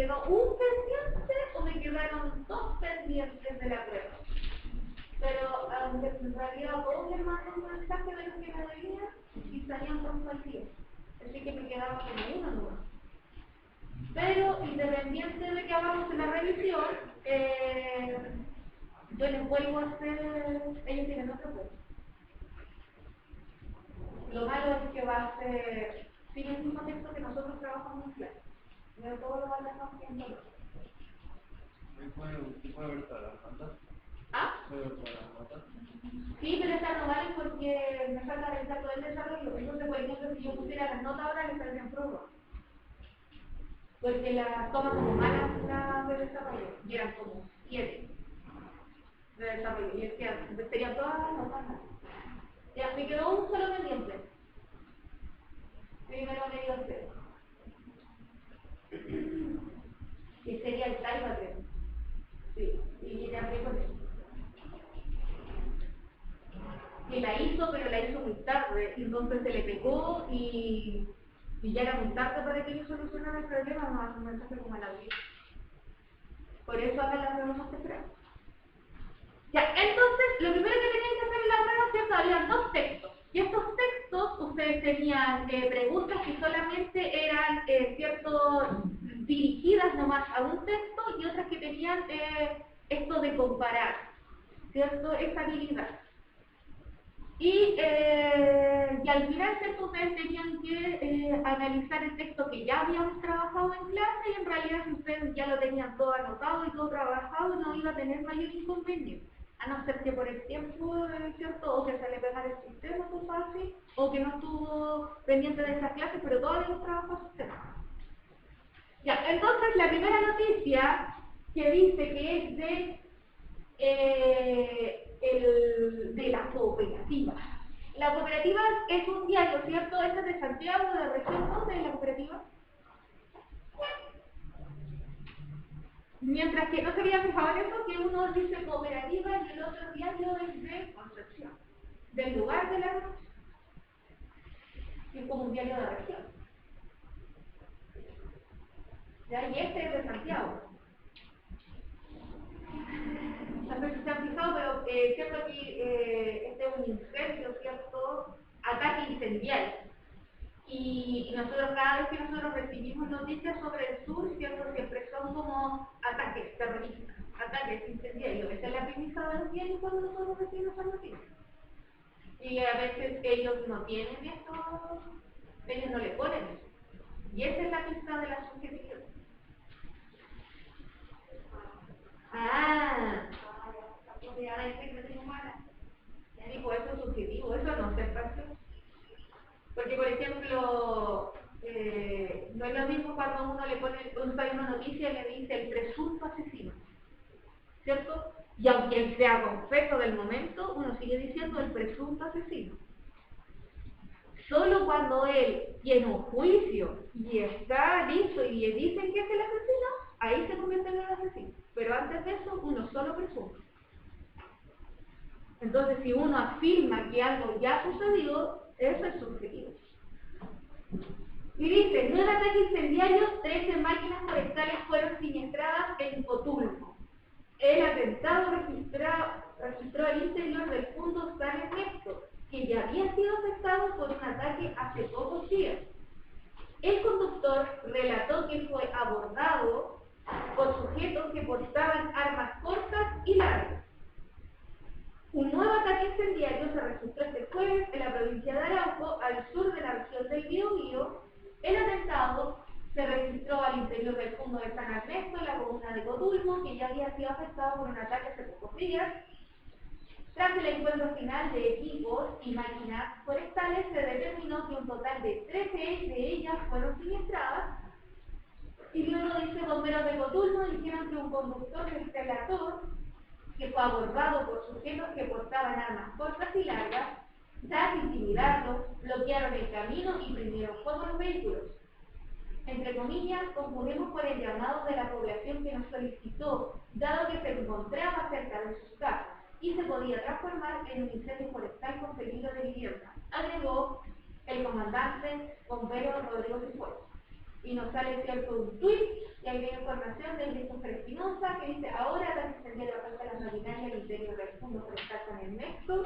quedó un pendiente o me quedaron 2 pendientes de la prueba. Pero en realidad todos les mandé un mensaje de lo que me debía y salían con al día. Así que me quedaba como uno nuevo. Pero independiente de que hagamos la revisión, yo les vuelvo a hacer, ellos tienen otro juego. Lo malo es que va a ser sin el mismo texto que nosotros trabajamos en clase. No todo lo van a estar haciendo. ¿Puede ver todas las notas? ¿Ah? ¿Puede ver todas las notas? Sí, pero estas no valen porque me falta realizar todo el desarrollo. Entonces, por ejemplo, si yo pusiera las notas ahora, les saldrían pruebas. Porque las toma como malas las de desarrollo. Y eran como 7 de desarrollo. Y decía, serían todas las notas. Ya, me quedó un solo pendiente. Primero medio cero. Y sería el Taiba 3. Sí, y ya hablé con él. Que la hizo, pero la hizo muy tarde, y entonces se le pegó y ya era muy tarde para que yo solucionara el problema, no hace un mensaje como a la vida. Por eso acá la debemos esperar. Ya, entonces, lo primero que tenían que hacer en la prueba, ¿cierto? Había 2 textos. Y estos textos, ustedes tenían preguntas que solamente eran, ¿cierto?, dirigidas nomás a un texto y otras que tenían esto de comparar, ¿cierto?, esa habilidad. Y al final, ¿cierto?, ustedes tenían que analizar el texto que ya habíamos trabajado en clase y en realidad si ustedes ya lo tenían todo anotado y todo trabajado no iba a tener mayor inconveniente. A no ser que por el tiempo, ¿cierto?, o que se le pegara el sistema, cosas así, o que no estuvo pendiente de esa clase, pero todavía hemos trabajado el sistema. Ya, entonces la primera noticia que dice que es de la cooperativa. La cooperativa es un diario, ¿cierto? Este es de Santiago, de la región. ¿Dónde es la cooperativa? Mientras que no se había fijado en eso, que uno dice cooperativa y el otro diario es de Concepción, del lugar de la Concepción, que es como un diario de la región. ¿Ya? Y este es de Santiago. No sé si se han fijado, pero cierto aquí este es un incendio, ¿cierto? Ataque incendiario. Y nosotros cada vez que nosotros recibimos noticias sobre el sur, ¿cierto? Siempre son como ataques terroristas, ataques incendiarios. Esa es la premisa de los diarios cuando nosotros recibimos esas noticias. Y a veces ellos no tienen esto, ellos no le ponen eso. Y esa es la pista de la subjetividad. Porque ahora dice que no tengo mala. Ya dijo, eso es subjetivo, eso no se pasa. Porque, por ejemplo, no es lo mismo cuando uno le pone, hay una noticia y le dice el presunto asesino, ¿cierto? Y aunque sea confeso del momento, uno sigue diciendo el presunto asesino. Solo cuando él tiene un juicio y está listo y le dicen que es el asesino, ahí se convierte en el asesino. Pero antes de eso, uno solo presunto. Entonces, si uno afirma que algo ya sucedió, eso es subjetivo. Y dice, 9 ataques incendiarios, 13 máquinas forestales fueron siniestradas en Cotulmo. El atentado registró el interior del fondo San Ernesto, que ya había sido afectado por un ataque hace pocos días. El conductor relató que fue abordado por sujetos que portaban armas cortas y largas. Un nuevo ataque incendiario se registró este jueves en la provincia de Arauco, al sur de la región del Biobío. El atentado se registró al interior del fondo de San Ernesto, en la comuna de Cotulmo, que ya había sido afectado por un ataque hace pocos días. Tras el encuentro final de equipos y máquinas forestales, se determinó que un total de 13 de ellas fueron siniestradas. Y luego dice, bomberos de Cotulmo dijeron que un conductor del relator, que fue abordado por sujetos que portaban armas cortas y largas, tras intimidarlos, bloquearon el camino y prendieron fuego a los vehículos. Entre comillas, concurrimos por el llamado de la población que nos solicitó, dado que se encontraba cerca de sus casas y se podía transformar en un incendio forestal con peligro de vivienda, agregó el comandante bombero Rodrigo Cifuentes. Y nos sale, cierto, un tuit Y ahí viene información de Christopher Espinosa que dice: ahora ataque incendiario afecta a la maquinaria al interior del fondo forestal San Ernesto.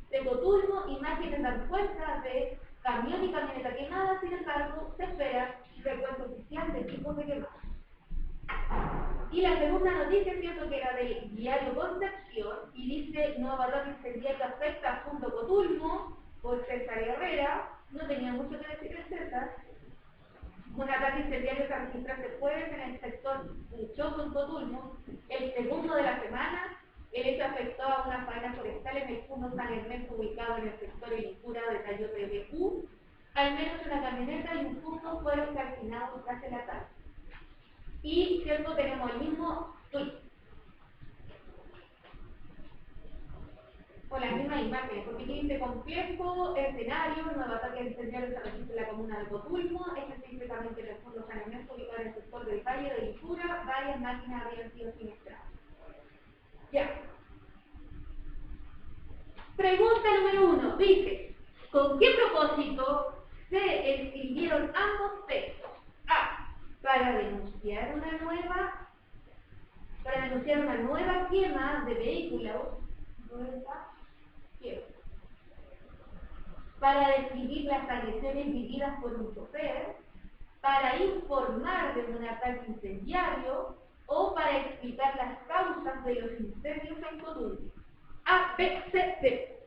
De Coturmo, imágenes dan cuenta de camión y camioneta quemada, sin embargo, se espera recuento oficial de equipos de quemados. Y la segunda noticia es cierto que era del diario Concepción y dice: nuevo ataque incendiario afecta a Punto Coturmo por César Herrera. No tenía mucho que decir el César. Un ataque incendiario se registra este jueves en el sector Choco en Coturmo, el segundo de la semana. El hecho afectó a una faena forestal en el punto San Ernesto ubicado en el sector Elincura de Tayo PBU. Al menos una camioneta y un punto fueron calcinados tras el ataque. Y cierto, tenemos el mismo tweet con las mismas imágenes, porque dice: complejo escenario, nuevo ataque incendiario se registra en la comuna de Coturmo, específicamente en el fondo San Ernesto ubicado en el sector del Valle de Elincura. Varias máquinas habían sido siniestradas. Ya. Pregunta número 1. Dice: ¿con qué propósito se escribieron ambos textos? A. Para denunciar una nueva quema de vehículos. Para describir las agresiones vividas por un chofer. Para informar de un ataque incendiario. O para explicar las causas de los incendios en Coturmo. A, B, C, D.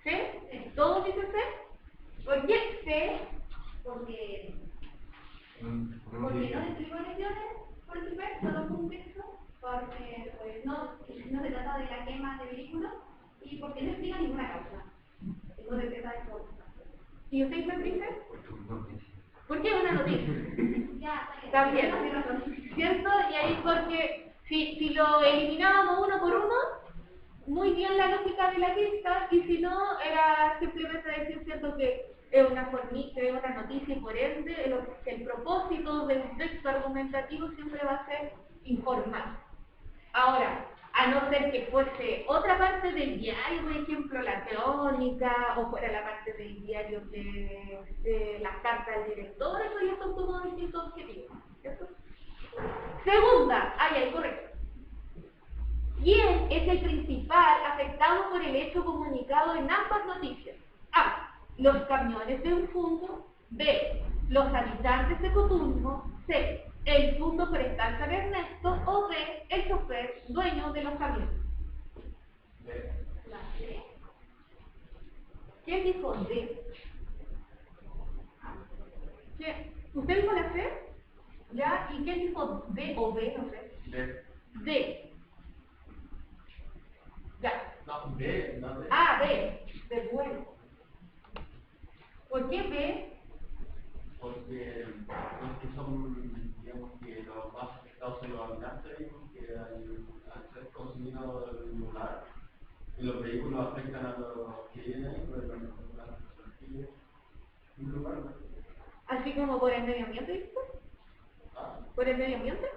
¿C? ¿Todos dicen C? ¿Por qué C? Porque no describo lesiones, por el primer, solo fue un texto, porque pues, no se trata de la quema de vehículos y porque no explica ninguna causa. No se trata de eso. ¿Y usted dice? ¿Por qué es una noticia? Ya, también, ¿cierto? Y ahí porque si lo eliminábamos uno por uno, muy bien la lógica de la lista, y si no, era simplemente decir, cierto, que es una noticia y por ende el propósito del texto argumentativo siempre va a ser informar. Ahora, a no ser que fuese otra parte del diario, por ejemplo, la crónica, o fuera la parte del diario de las cartas del director, eso ya son todos distintos objetivos, ¿cierto? Segunda, ahí, correcto. ¿Quién es el principal afectado por el hecho comunicado en ambas noticias? A. Los camiones de un punto. B. Los habitantes de Coturmo. C. El punto forestal San Ernesto. O D. El chofer dueño de los camiones. La C. ¿Quién dijo D? ¿Quién? ¿Usted dijo la C? ¿Ya? ¿Y quién dijo D o B? No sé. D. D. Ya. No, B, no D. Ah, B, de bueno. ¿Por qué B? Porque son, digamos que los más afectados son los habitantes, porque al ser consumido el lugar, y los vehículos afectan a los que viven ahí, pero también un lugar. Así como por el medio ambiente, ¿viste? ¿Ah? ¿Por el medio ambiente?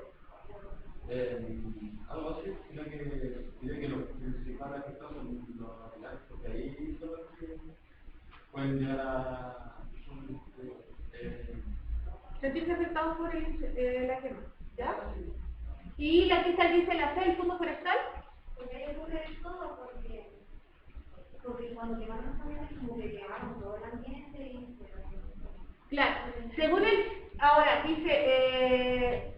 Algo así, sino que diré que los principales afectados son los habitantes, porque ahí son los que pueden llegar a sentirse afectados por la quema, ¿ya? ¿Y la que dice la C, el fondo forestal? Porque ahí ocurre todo, porque cuando quemaron los camiones, como que quemaron todo el ambiente y... Claro, según ahora dice,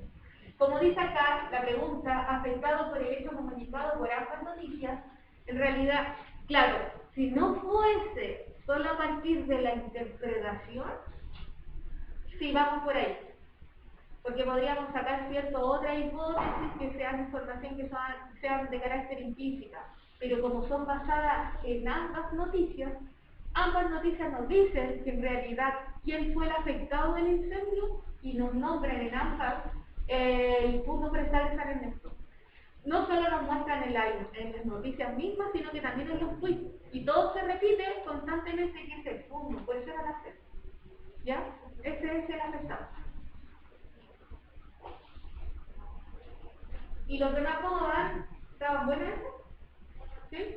como dice acá la pregunta, afectado por el hecho comunicado por ambas noticias, en realidad, claro, si no fuese solo a partir de la interpretación, sí, vamos por ahí. Porque podríamos sacar otras hipótesis que sean información que sean de carácter implícita. Pero como son basadas en ambas noticias nos dicen que en realidad quién fue el afectado del incendio y nos nombran en ambas el punto forestal de San Ernesto. No solo nos muestran en las noticias mismas, sino que también en los tweets. Y todo se repite constantemente que es el punto, puede ser al hacer. ¿Ya? Ese es el afectado. ¿Y los demás cómo van? ¿Estaban buenas? ¿Sí?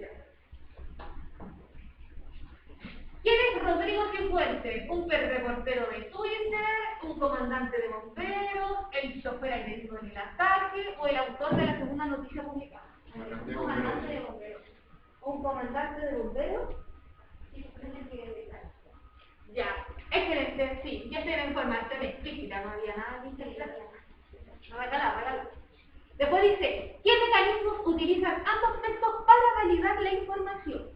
¿Quién es Rodrigo Cifuentes? Un reportero de Twitter un comandante de bomberos, el chofer agredido en el ataque o el autor de la segunda noticia publicada. Un comandante de bomberos. ¿Un comandante de bomberos? Ya, excelente, sí, ya tiene información explícita, no había nada de interpretación. No me calaba. Después dice, ¿qué mecanismos utilizan ambos textos para validar la información?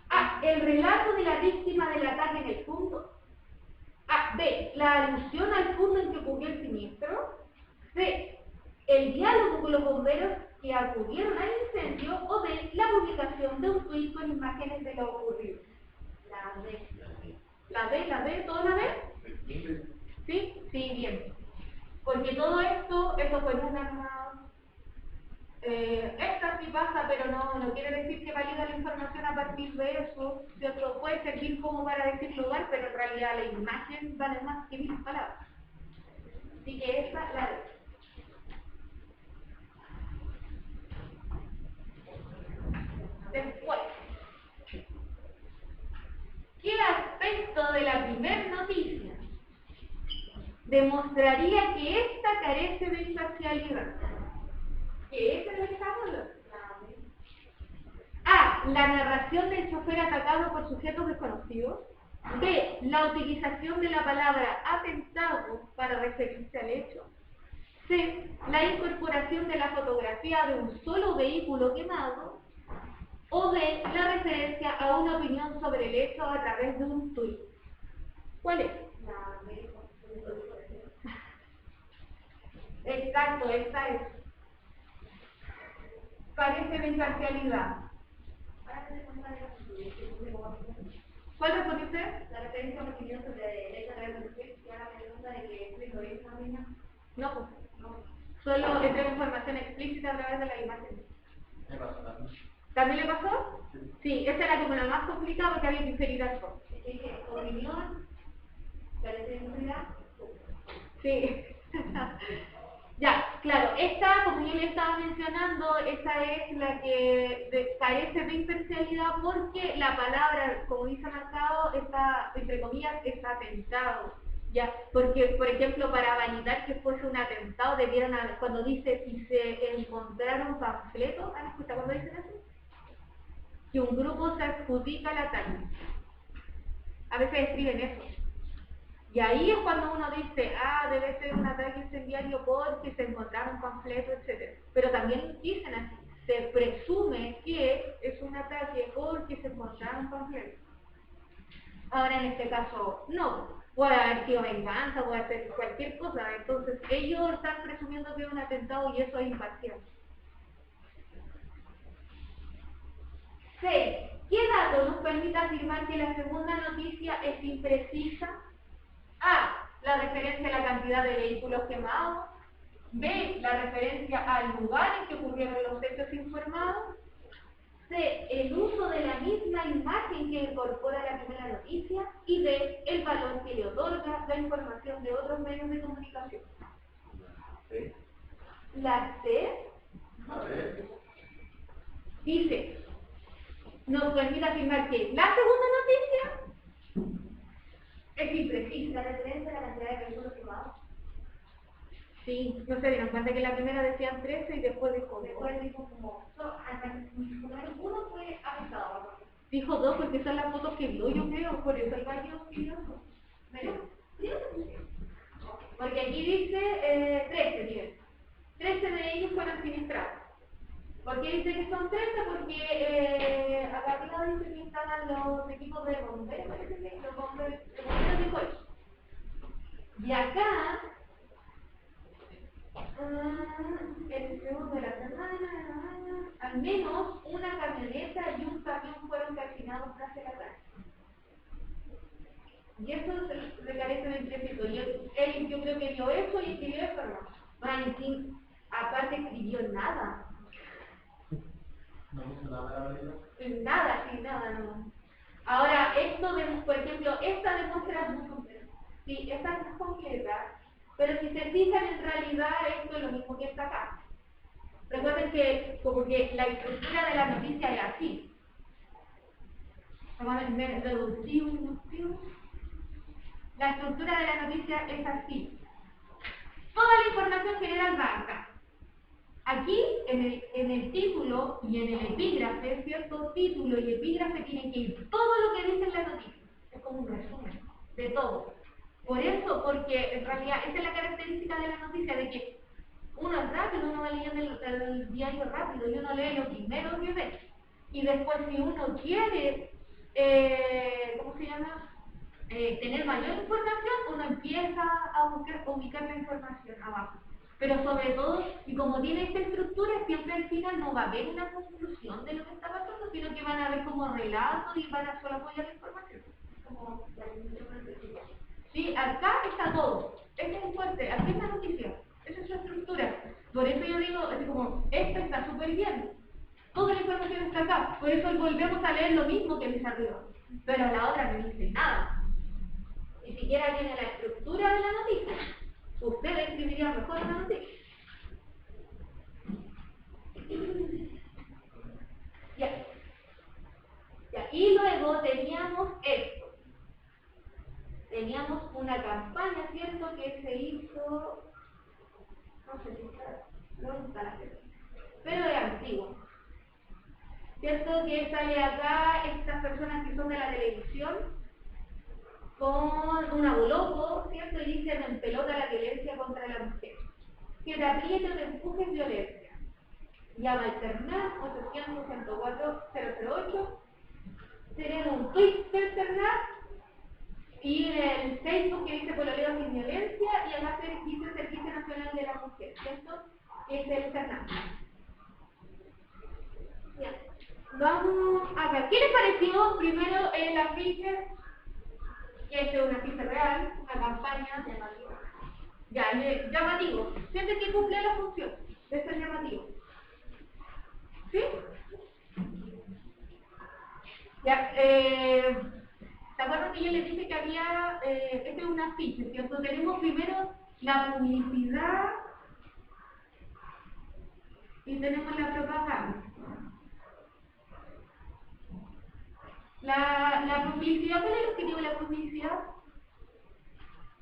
A. El relato de la víctima del ataque en el punto. A. B. La alusión al punto en que ocurrió el siniestro. C. El diálogo con los bomberos que acudieron al incendio. O D. La publicación de un tuit con imágenes de lo ocurrido. La B. La B, ¿toda la B? ¿Sí? Sí, bien. Porque todo esto fue en una... esta sí pasa, pero no quiere decir que valida la información a partir de eso, ¿cierto? Puede servir como para decir lugar, pero en realidad la imagen vale más que 1000 palabras. Así que esta la de. Después, ¿qué aspecto de la primera noticia demostraría que esta carece de imparcialidad? ¿Qué es el examen? A. La narración del chofer atacado por sujetos desconocidos. B. La utilización de la palabra atentado para referirse al hecho. C. La incorporación de la fotografía de un solo vehículo quemado. O D. La referencia a una opinión sobre el hecho a través de un tuit. ¿Cuál es? La B. Exacto, esta es. Carece de imparcialidad. ¿Cuál respondió usted? La referencia a una opinión sobre el hecho a través de un tuit, que haga la pregunta de que es lo hizo una niña. No, pues. No. Solo entrega información explícita a través de la imagen. ¿Qué pasó también? ¿También le pasó? Sí, esa era como la más complicada porque había que inferir algo. Opinión, carece de imparcialidad. Sí. Ya, claro, esta, como yo le estaba mencionando, esta es la que carece de imparcialidad porque la palabra, como dice marcado, está, entre comillas, está atentado. Ya, porque, por ejemplo, para validar que fuese un atentado, debieron haber, cuando dice si se encontraron panfletos, ¿han escuchado cuando dicen eso? Que un grupo se adjudica el ataque. A veces escriben eso. Y ahí es cuando uno dice, debe ser un ataque incendiario porque se encontraron panfletos, etc. Pero también dicen así, se presume que es un ataque porque se encontraron panfletos. Ahora en este caso, no, puede haber sido venganza, puede ser cualquier cosa. Entonces ellos están presumiendo que es un atentado y eso es imparcial. 6. ¿Qué dato nos permite afirmar que la segunda noticia es imprecisa? A. La referencia a la cantidad de vehículos quemados. B. La referencia al lugar en que ocurrieron los hechos informados. C. El uso de la misma imagen que incorpora la primera noticia. Y D. El valor que le otorga la información de otros medios de comunicación. ¿Sí? La C. A ver. Dice, nos permite afirmar que la segunda noticia es imprecisa. ¿La referencia a la cantidad de vehículos quemados? Sí, no se dieron cuenta que la primera decían 13 y después dijo 2. Uno fue afectado. Dijo 2 porque son las fotos que vio, yo creo, por eso el gallo pidió 2. Porque aquí dice 13, miren. 13 de ellos fueron sinistrados. ¿Por qué dice que son 13? Porque acá arriba dice que estaban los equipos de bomberos, parece que los bomberos dijo eso. Y acá, el segundo de la semana, al menos una camioneta y un camión fueron calcinados tras el ataque. Y eso se carece de implícito. Yo creo que vio eso y escribió eso, ¿no? Valentín, aparte escribió nada. No puso nada de la verdad. Nada, no. Ahora, esto, por ejemplo, esta demuestra muy completa. Sí, esta es completa, pero si se fijan, en realidad esto es lo mismo que está acá. Recuerden que como que la estructura de la noticia es así. Vamos a ver, reductivo. La estructura de la noticia es así. Toda la información general va acá. Aquí, en el título y en el epígrafe, ¿cierto? Título y epígrafe tienen que ir todo lo que dice en la noticia. Es como un resumen de todo. Por eso, porque en realidad esa es la característica de la noticia, de que uno es rápido, uno va leyendo el diario rápido, y uno lee lo primero que ve. Y después, si uno quiere, ¿cómo se llama? Tener mayor información, uno empieza a ubicar la información abajo. Pero sobre todo, y como tiene esta estructura, siempre al final no va a haber una conclusión de lo que está pasando, sino que van a ver como relatos y van a solo apoyar la información. Como sí, acá está todo. Este es el fuerte, aquí es la noticia. Esa es su estructura. Por eso yo digo, así como, esta está súper bien. Toda la información está acá. Por eso volvemos a leer lo mismo que dice arriba. Pero la otra no dice nada. Ni siquiera tiene la estructura de la noticia. Usted escribiría mejor la noticia. Ya. Y luego teníamos esto. Teníamos una campaña, ¿cierto? Que se hizo, no sé si está la fecha, pero es antiguo. ¿Cierto? Que sale acá estas personas que son de la televisión con un abuloco, ¿cierto? Y dicen en pelota la violencia contra la mujer. Que te apriete o te empuje en violencia. Llama al Cernat 800-104-008. Tenemos un tweet del Cernat y el Facebook que dice pololeo sin violencia y acá dice Servicio Nacional de la Mujer, ¿cierto? Es el Cernat. Ya. Vamos a ver, ¿qué les pareció primero el afiche? Este es un afiche real, una campaña llamativa. Ya, llamativo. Siente que cumple la función de ser llamativo. ¿Sí? Ya, ¿se acuerdan que yo les dije que había, este es un afiche, ¿cierto? Tenemos primero la publicidad y tenemos la propaganda. La publicidad, ¿cuál es el objetivo de la publicidad?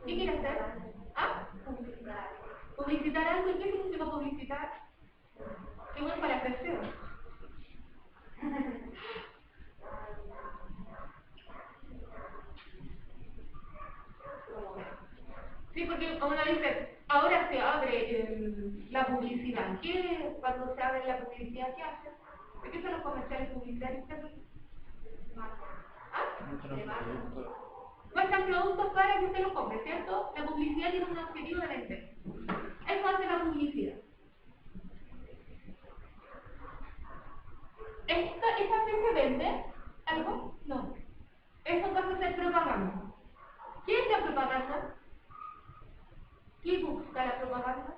¿Qué quiere hacer? ¿Ah? Publicitar algo. ¿Y qué significa publicitar? ¿Qué bueno para hacer SEO? Sí, porque como uno dice, ahora se abre la publicidad. ¿Qué, cuando se abre la publicidad, qué hace? ¿Qué son los comerciales publicitarios? Muestran productos para que usted los compre, ¿cierto? La publicidad tiene un objetivo de vender. Eso hace la publicidad. ¿Esta se vende algo? No. Eso pasa a ser propaganda. ¿Qué es la propaganda? ¿Qué busca la propaganda?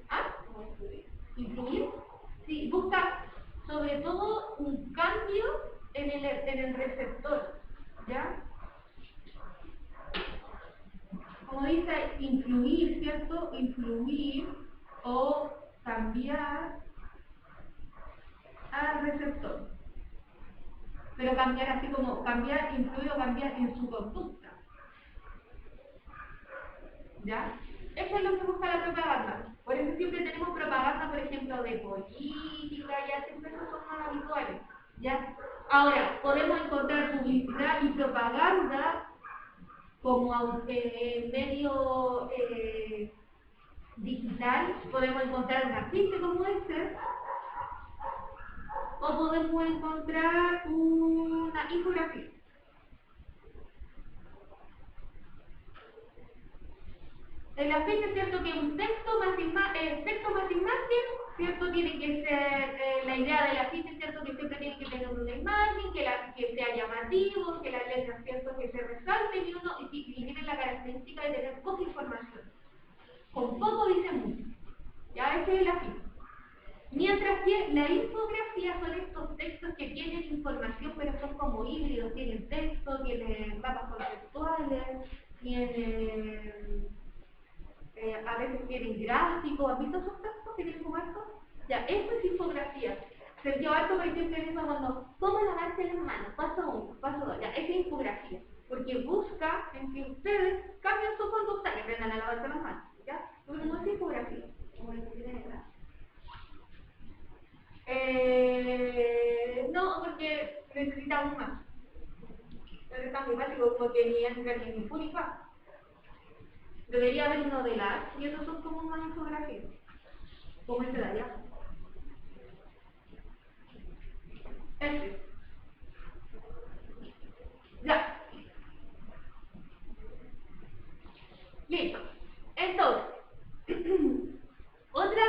¿Ah? ¿Influir? Sí, busca sobre todo un cambio en el receptor, ¿ya? Como dice, influir, ¿cierto? Influir o cambiar al receptor. Pero cambiar así como cambiar, influir o cambiar en su conducta. ¿Ya? Eso es lo que busca la propaganda. Por eso siempre tenemos propaganda, por ejemplo, de política, ya siempre esos son más habituales. ¿Ya? Ahora, podemos encontrar publicidad y propaganda como medio digital, podemos encontrar un afiche como este, o podemos encontrar una infografía. El afiche es cierto que un texto más imagen, cierto, tiene que ser la idea del afiche, cierto, que siempre tiene que tener una imagen, que sea llamativo, que las letras, cierto, que se resalten y tiene la característica de tener poca información. Con poco dice mucho. Ya ese es el afiche. Mientras que la infografía son estos textos que tienen información, pero son como híbridos, tienen texto, tienen mapas conceptuales, tienen a veces tienen gráficos. ¿Has visto esos textos que tienen como esto? Ya, eso es infografía. Se lleva harto, por ejemplo, cuando, ¿cómo lavarse las manos? Paso 1, paso 2. Ya, esa es infografía. Porque porque busca en que ustedes cambien su conducta, que aprendan a lavarse las manos, ¿ya? Porque no es infografía, como lo que tienen acá. No, porque necesitamos más. Pero es tan muy básico como que ni Edgar ni Purifa. Debería haber uno de las, y esos son como una infografía. Como este de allá. Este. Ya. Listo. Entonces, otra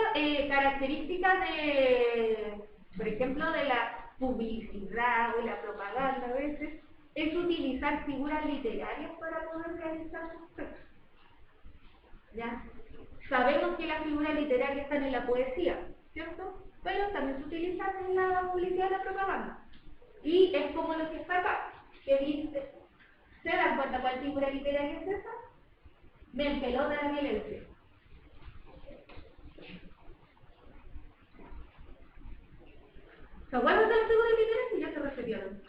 característica de, por ejemplo, de la publicidad o la propaganda a veces, es utilizar figuras literarias para poder realizar sus textos. ¿Ya? Sabemos que las figuras literarias están en la poesía, ¿cierto? Pero también se utilizan en la publicidad y la propaganda. Y es como lo que está acá, que dice, ¿se dan cuenta cuál figura literaria es esa? Me empelota la violencia. ¿Se acuerdan de la figura literaria? Ya se refirieron.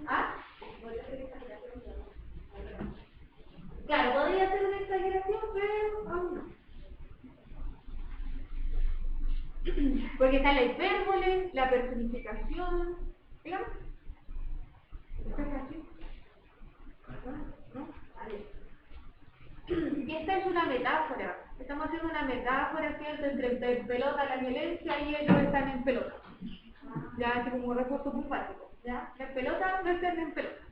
¿Ah? Claro, podría ser una exageración, pero aún no. Porque está la hipérbole, la personificación, digamos. ¿Esto es así? ¿No? A ver. Y esta es una metáfora. Estamos haciendo una metáfora, ¿cierto? Entre en pelota la violencia y ellos están en pelota. Ya, así como un recurso muy básico. ¿Ya? La pelota no están en pelota.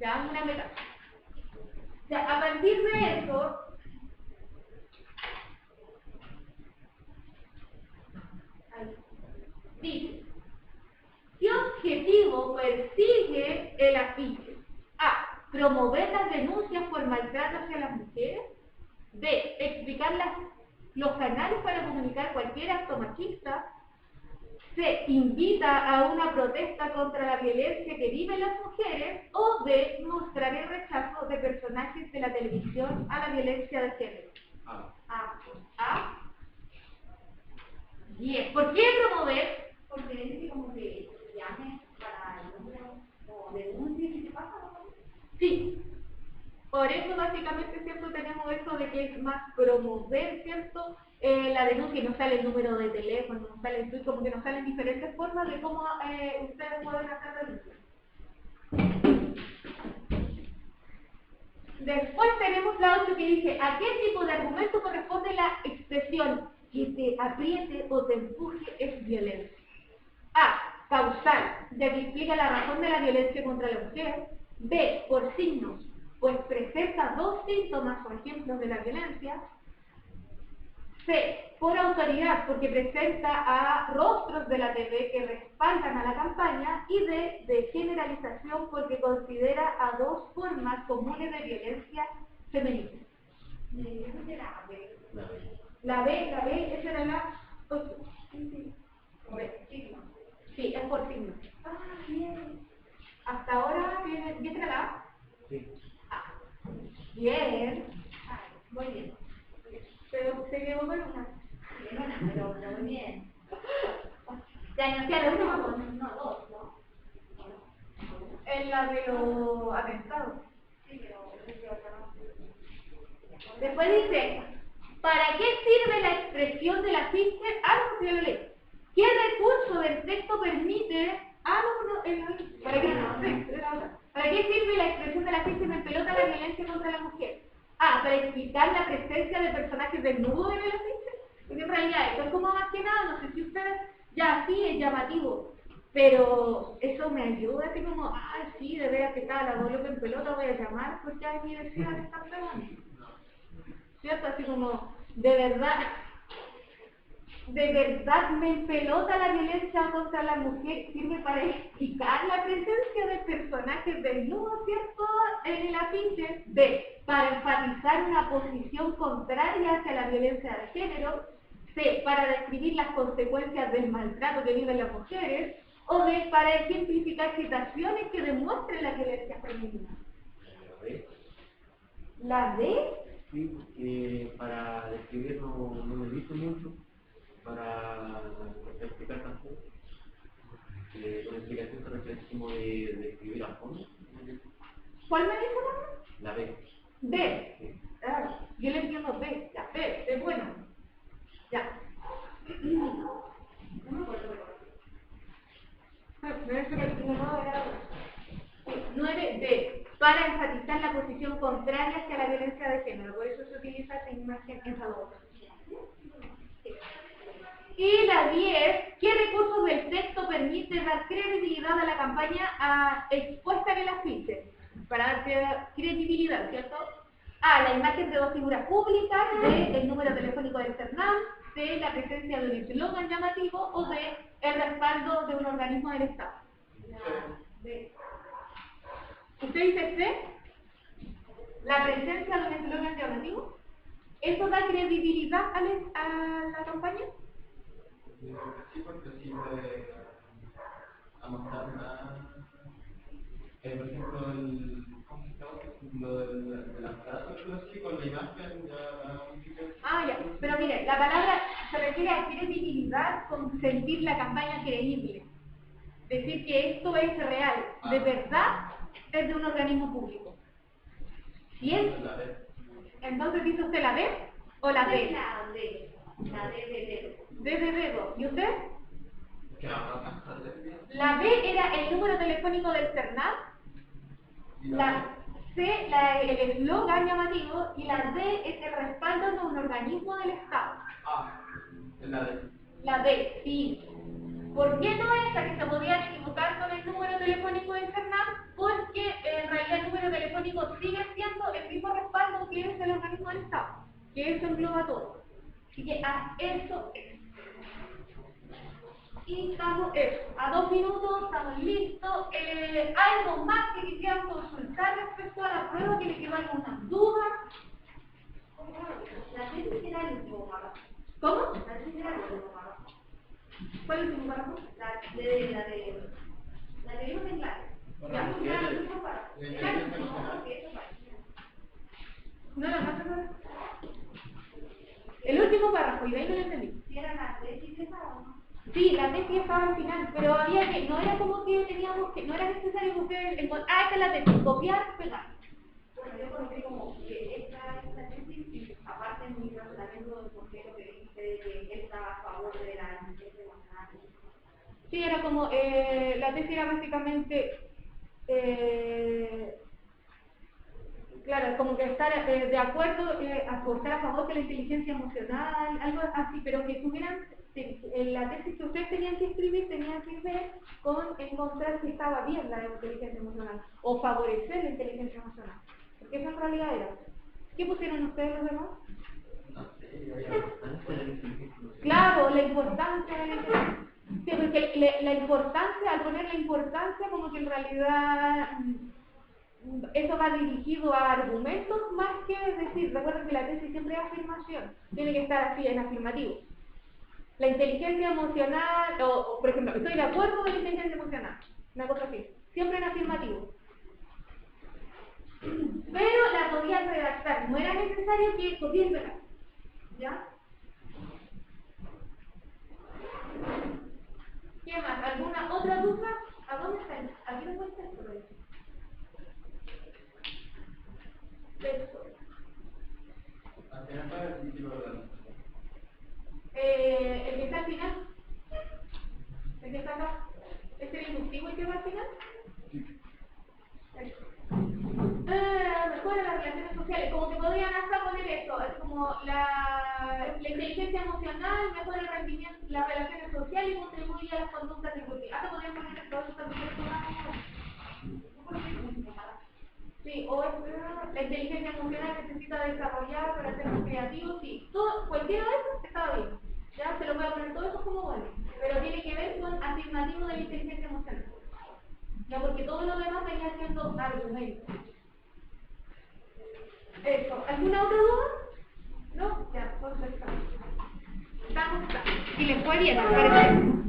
Ya, una metáfora. Ya, a partir de eso, dice, ¿qué objetivo persigue el afiche? A. Promover las denuncias por maltrato hacia las mujeres. B. Explicar los canales para comunicar cualquier acto machista. C. Invita a una protesta contra la violencia que viven las mujeres. O D. Mostrar el rechazo de personajes de la televisión a la violencia de género. A. Bien. ¿Por qué promover? Porque dice como que llame para el número o denuncie si te pasa algo. Sí. Por eso básicamente, ¿cierto? Tenemos esto de que es más promover, ¿cierto? La denuncia, y nos sale el número de teléfono, nos sale el tweet, como que nos salen diferentes formas de cómo ustedes pueden hacer denuncia. Después tenemos la 8 que dice, ¿a qué tipo de argumento corresponde la expresión que te apriete o te empuje es violencia? A. Causal, ya que explica la razón de la violencia contra la mujer. B. Por signos, pues presenta dos síntomas o ejemplos de la violencia. C. Por autoridad, porque presenta a rostros de la TV que respaldan a la campaña. Y D. De generalización, porque considera a dos formas comunes de violencia femenina. La B, esa era la 8. Sí, es por signo. Ah, bien. Hasta ahora, ¿bien la A? Sí. Ah, bien. Muy bien. Pero se quedó con una. Pero muy bien. Ya no sea la última, no, dos, ¿no? En la de los atentados. Sí, pero después dice, ¿para qué sirve la expresión de la ficha? No, si yo lo leo. ¿Qué recurso del texto permite? ¿Para qué sirve la expresión de la ficha me pelota la violencia contra la mujer? Para explicar la presencia de personajes desnudos en el afiche. Porque en realidad esto es como más que nada, no sé si ustedes, ya sí es llamativo, pero eso me ayuda, así como, sí, de veras que cada la vuelvo en pelota voy a llamar porque a mi vecina le están pegando. ¿Cierto? Así como, de verdad me empelota la violencia contra la mujer, sirve para explicar la presencia de personajes desnudos, ¿cierto? En el afiche. B. Para enfatizar una posición contraria hacia la violencia de género. C. Para describir las consecuencias del maltrato que viven las mujeres. O D. Para ejemplificar situaciones que demuestren la violencia femenina. ¿La D? Sí, porque para describir no me dice mucho, para explicar tampoco. Con explicación se refiere como de escribir a fondo. ¿Cuál me dice mamá? La B. B. Sí. Ah, yo le entiendo B. Ya, B. Es bueno. Ya. No me acuerdo. Sí, 9B. Para enfatizar la posición contraria hacia la violencia de género. Por eso se utiliza esa imagen en Salvador. Y la 10, ¿qué recursos del texto permite dar credibilidad a la campaña expuesta en el afiche? Para dar credibilidad, ¿cierto? A, la imagen de dos figuras públicas, de el número telefónico del CERNAM, de la presencia de un eslogan llamativo o de el respaldo de un organismo del Estado. ¿Usted dice C? ¿La presencia de un eslogan llamativo? ¿Eso da credibilidad a la campaña? Sí, porque sirve a mostrar más, por ejemplo, lo de las frases, pero sí, con la imagen ya... Ya, pero mire, la palabra se refiere a credibilidad con sentir la campaña creíble. Decir que esto es real, de verdad, desde un organismo público. ¿Y es? Entonces, ¿dice usted la D o la D? La D. La D de dedo. D de dedo. ¿Y usted? La B era el número telefónico del CERNAM, la C, el eslogan llamativo, y la D es el respaldo de un organismo del Estado. Es la D. La D, sí. ¿Por qué no esa que se podía equivocar con el número telefónico del CERNAM? Porque en realidad el número telefónico sigue siendo el mismo respaldo que es el organismo del Estado, que eso engloba todo. Así que a eso es. Y estamos a 2 minutos, estamos listos. ¿Algo más que quisieran consultar respecto a la prueba, que le quedó alguna duda? La D era el último párrafo. ¿Cómo? La D era el último párrafo. ¿Cuál es el último párrafo? La que vimos en clase. Ya. Era el último párrafo. Era el último párrafo que eso parece. No. El último párrafo, y de ahí no lo entendí. Si era la D, si se estaba, ¿no? Sí, la D sí estaba al final, pero había que, no era como que teníamos que, no era necesario que ustedes esta es la D, copiar, pegar. Bueno, yo conocí como que esta tesis, y aparte en mi razonamiento del porqué lo que dice de que él estaba a favor de la inteligencia emocional. Sí, era como, la tesis era básicamente, claro, como que estar de acuerdo, estar a favor de la inteligencia emocional, algo así, pero que tuvieran, la tesis que ustedes tenían que escribir tenía que ver con encontrar si estaba bien la inteligencia emocional, o favorecer la inteligencia emocional, porque eso en realidad era. ¿Qué pusieron ustedes los demás? No sé, Claro, la importancia de la inteligencia. Sí, porque la importancia, al poner la importancia, como que en realidad eso va dirigido a argumentos más que decir, recuerden que la tesis siempre es afirmación, tiene que estar así, en afirmativo. La inteligencia emocional, o por ejemplo, estoy de acuerdo con la inteligencia emocional, una cosa así, siempre en afirmativo. Pero la podían redactar, no era necesario que copiármela, ¿ya? ¿Qué más? ¿Alguna otra duda? ¿A dónde está? ¿Aquí no puede estar todo eso? al final para el sitio El que está al final. El que está acá. ¿Es el inductivo el que va al final? Mejora las relaciones sociales. Como que podrían hasta poner eso. Es como la inteligencia emocional, mejora el rendimiento, las relaciones sociales y contribuye a las conductas de grupo. Hasta podrían poner el producto sí, o la inteligencia emocional necesita desarrollar para ser más creativo, sí. Todo, cualquiera de esos estaba bien. Ya se lo voy a poner todo eso como bueno. Pero tiene que ver con afirmativo de la inteligencia emocional. Ya, porque todo lo demás venía siendo argumentos. Eso. ¿Alguna otra duda? ¿No? Ya, perfecto. Estamos. Y les fue bien, ¿les parece?